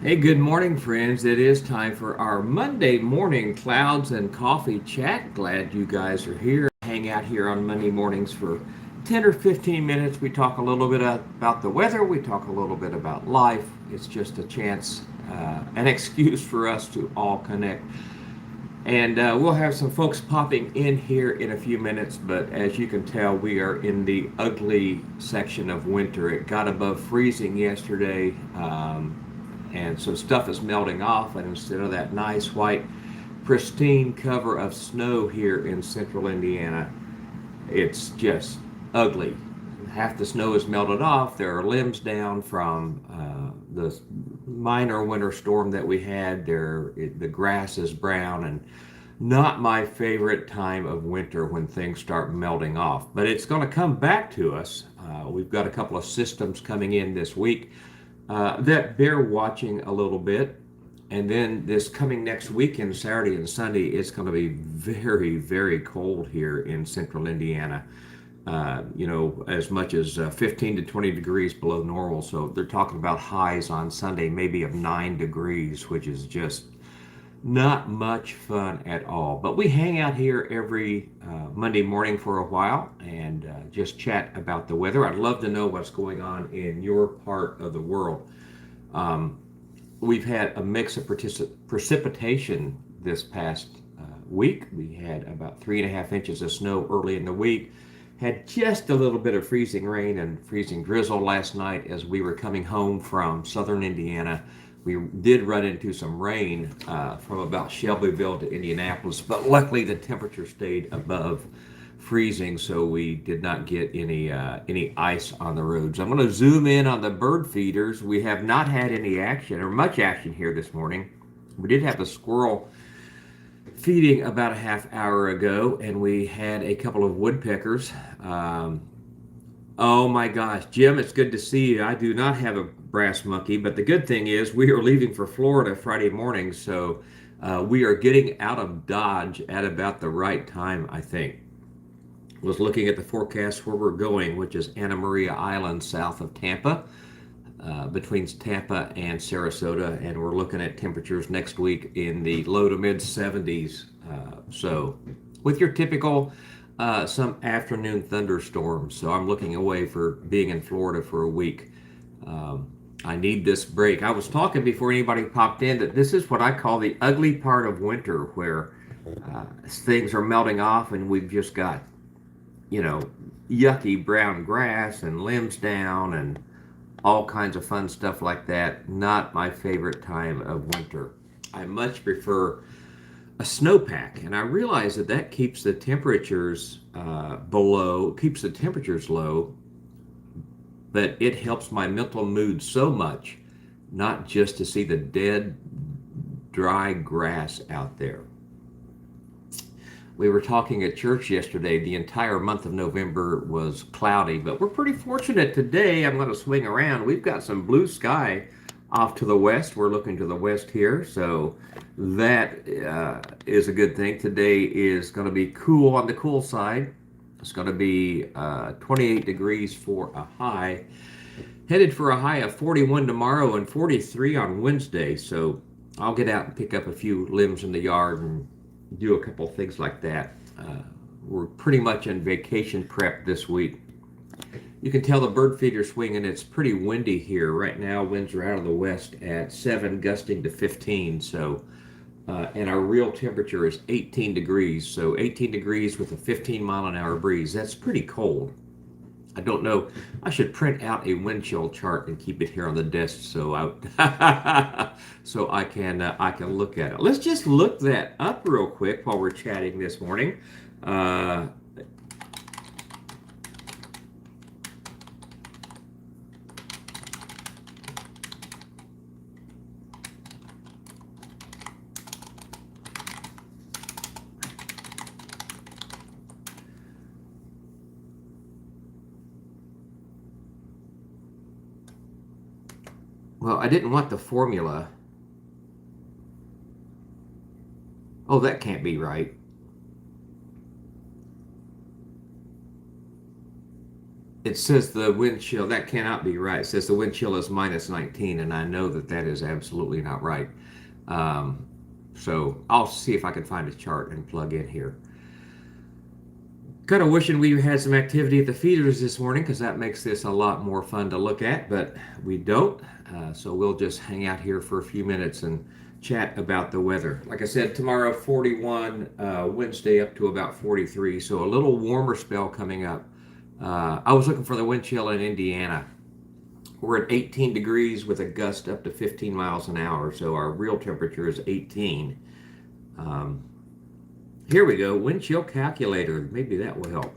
Hey, good morning, friends. It is time for our Monday morning clouds and coffee chat. Glad you guys are here. Hang out here on Monday mornings for 10 or 15 minutes. We talk a little bit about the weather, we talk a little bit about life. It's just a chance, an excuse for us to all connect. And we'll have some folks popping in here in a few minutes, but as you can tell, we are in the ugly section of winter. It got above freezing yesterday. And so stuff is melting off, and instead of that nice white pristine cover of snow here in central Indiana, it's just ugly. Half the snow is melted off. There are limbs down from the minor winter storm that we had. The grass is brown, and not my favorite time of winter when things start melting off. But it's going to come back to us. We've got a couple of systems coming in this week that bear watching a little bit. And then this coming next weekend, Saturday and Sunday, it's going to be very, very cold here in central Indiana. As much as 15 to 20 degrees below normal. So they're talking about highs on Sunday, maybe of 9 degrees, which is just not much fun at all. But we hang out here every Monday morning for a while and just chat about the weather. I'd love to know what's going on in your part of the world. Um, we've had a mix of precipitation this past week. We had about 3.5 inches of snow early in the week. Had just a little bit of freezing rain and freezing drizzle last night as we were coming home from southern Indiana. We did run into some rain from about Shelbyville to Indianapolis, but luckily the temperature stayed above freezing, so we did not get any ice on the roads. I'm going to zoom in on the bird feeders. We have not had any action or much action here this morning. We did have a squirrel feeding about a half hour ago, and we had a couple of woodpeckers. Oh my gosh, Jim, it's good to see you. I do not have a brass monkey, but the good thing is we are leaving for Florida Friday morning, so we are getting out of Dodge at about the right time, I think. Was looking at the forecast where we're going, which is Anna Maria Island south of Tampa, between Tampa and Sarasota, and we're looking at temperatures next week in the low to mid 70s. So, with your typical some afternoon thunderstorms. So I'm looking away for being in Florida for a week. I need this break. I was talking before anybody popped in that this is what I call the ugly part of winter, where things are melting off and we've just got, yucky brown grass and limbs down and all kinds of fun stuff like that. Not my favorite time of winter. I much prefer a snowpack, and I realize that keeps the temperatures keeps the temperatures low, but it helps my mental mood so much, not just to see the dead, dry grass out there. We were talking at church yesterday. The entire month of November was cloudy, but we're pretty fortunate today. I'm going to swing around. We've got some blue sky off to the west. We're looking to the west here, so that is a good thing. Today is going to be cool on the cool side. It's going to be 28 degrees for a high. Headed for a high of 41 tomorrow and 43 on Wednesday. So I'll get out and pick up a few limbs in the yard and do a couple things like that. We're pretty much in vacation prep this week. You can tell the bird feeder swinging. It's pretty windy here right now. Winds are out of the west at 7, gusting to 15. So, and our real temperature is 18 degrees. So 18 degrees with a 15-mile-an-hour breeze. That's pretty cold. I don't know. I should print out a wind chill chart and keep it here on the desk so I can look at it. Let's just look that up real quick while we're chatting this morning. Uh, well, I didn't want the formula. Oh, that can't be right. It says the wind chill. That cannot be right. It says the wind chill is minus 19, and I know that that is absolutely not right. Um, so I'll see if I can find a chart and plug in here. Kind of wishing we had some activity at the feeders this morning because that makes this a lot more fun to look at, but we don't. So we'll just hang out here for a few minutes and chat about the weather. Like I said, tomorrow 41, Wednesday up to about 43, so a little warmer spell coming up. I was looking for the wind chill in Indiana. We're at 18 degrees with a gust up to 15 miles an hour, so our real temperature is 18. Here we go, wind chill calculator. Maybe that will help.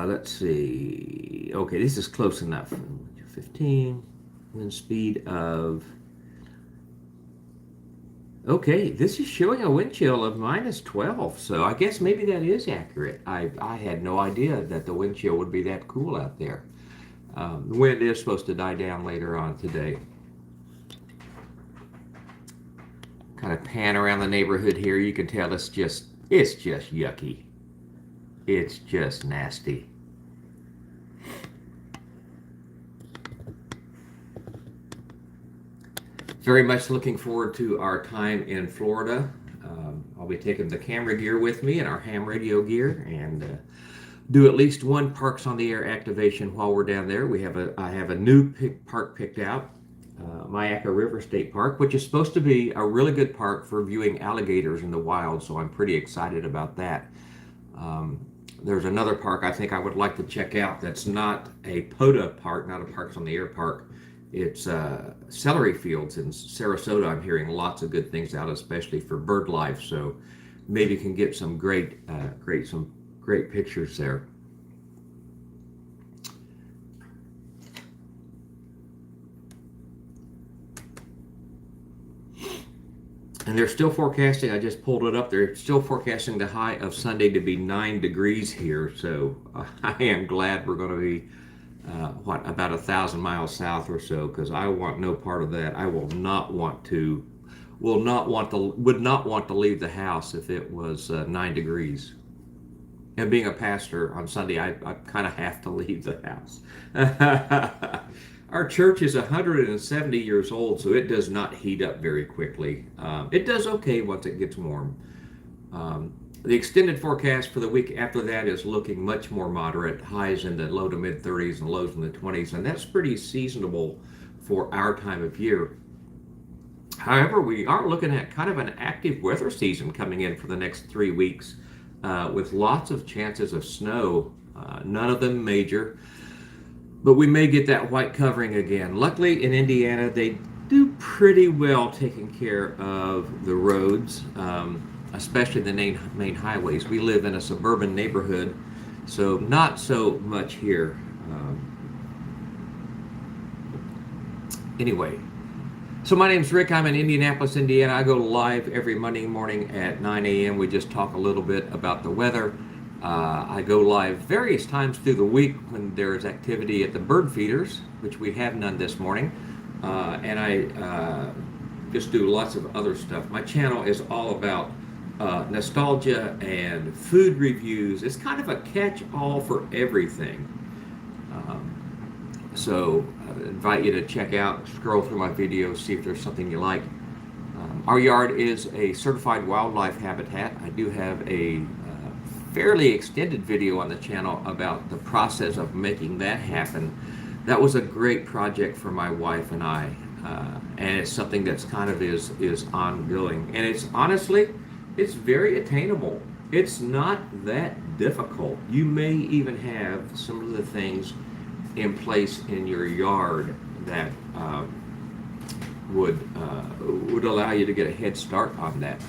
Let's see. Okay, this is close enough. 15, wind speed of... Okay, this is showing a wind chill of minus 12, so I guess maybe that is accurate. I had no idea that the wind chill would be that cool out there. The wind is supposed to die down later on today. Kind of pan around the neighborhood here. You can tell it's just yucky. It's just nasty. Very much looking forward to our time in Florida. I'll be taking the camera gear with me and our ham radio gear, and do at least one Parks on the Air activation while we're down there. I have a new park picked out, Myakka River State Park, which is supposed to be a really good park for viewing alligators in the wild. So I'm pretty excited about that. There's another park I think I would like to check out that's not a POTA park, not a Parks on the Air park. It's celery fields in Sarasota. I'm hearing lots of good things out, especially for bird life. So maybe you can get some great pictures there. And they're still forecasting, I just pulled it up, they're still forecasting the high of Sunday to be 9 degrees here. So I am glad we're going to be about 1,000 miles south or so, because I want no part of that. I would not want to leave the house if it was 9 degrees. And being a pastor on Sunday, I kind of have to leave the house. Our church is 170 years old, so it does not heat up very quickly. It does okay once it gets warm. The extended forecast for the week after that is looking much more moderate, highs in the low to mid 30s and lows in the 20s, and that's pretty seasonable for our time of year. However, we are looking at kind of an active weather season coming in for the next 3 weeks, with lots of chances of snow, none of them major, but we may get that white covering again. Luckily in Indiana, they do pretty well taking care of the roads, especially the main highways. We live in a suburban neighborhood, so not so much here. Anyway, so my name's Rick. I'm in Indianapolis, Indiana. I go live every Monday morning at 9 a.m. We just talk a little bit about the weather. I go live various times through the week when there's activity at the bird feeders, which we have none this morning, and I just do lots of other stuff. My channel is all about nostalgia and food reviews. It's kind of a catch-all for everything. So I invite you to check out, scroll through my videos, see if there's something you like. Our yard is a certified wildlife habitat. I do have a fairly extended video on the channel about the process of making that happen. That was a great project for my wife and I, and it's something that's kind of is ongoing. And it's honestly, it's very attainable. It's not that difficult. You may even have some of the things in place in your yard that would allow you to get a head start on that.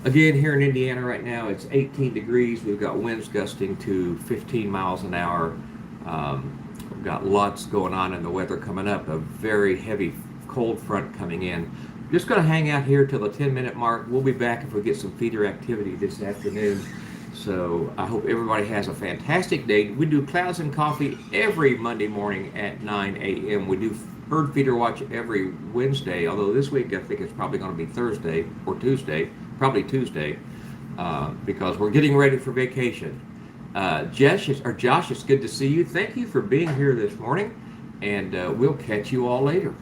Again, here in Indiana right now, it's 18 degrees. We've got winds gusting to 15 miles an hour. We've got lots going on in the weather coming up. A very heavy cold front coming in. Just going to hang out here till the 10-minute mark. We'll be back if we get some feeder activity this afternoon. So I hope everybody has a fantastic day. We do Clouds and Coffee every Monday morning at 9 a.m. We do Bird Feeder Watch every Wednesday, although this week I think it's probably going to be Thursday or Tuesday, probably Tuesday, because we're getting ready for vacation. Josh, it's good to see you. Thank you for being here this morning, and we'll catch you all later.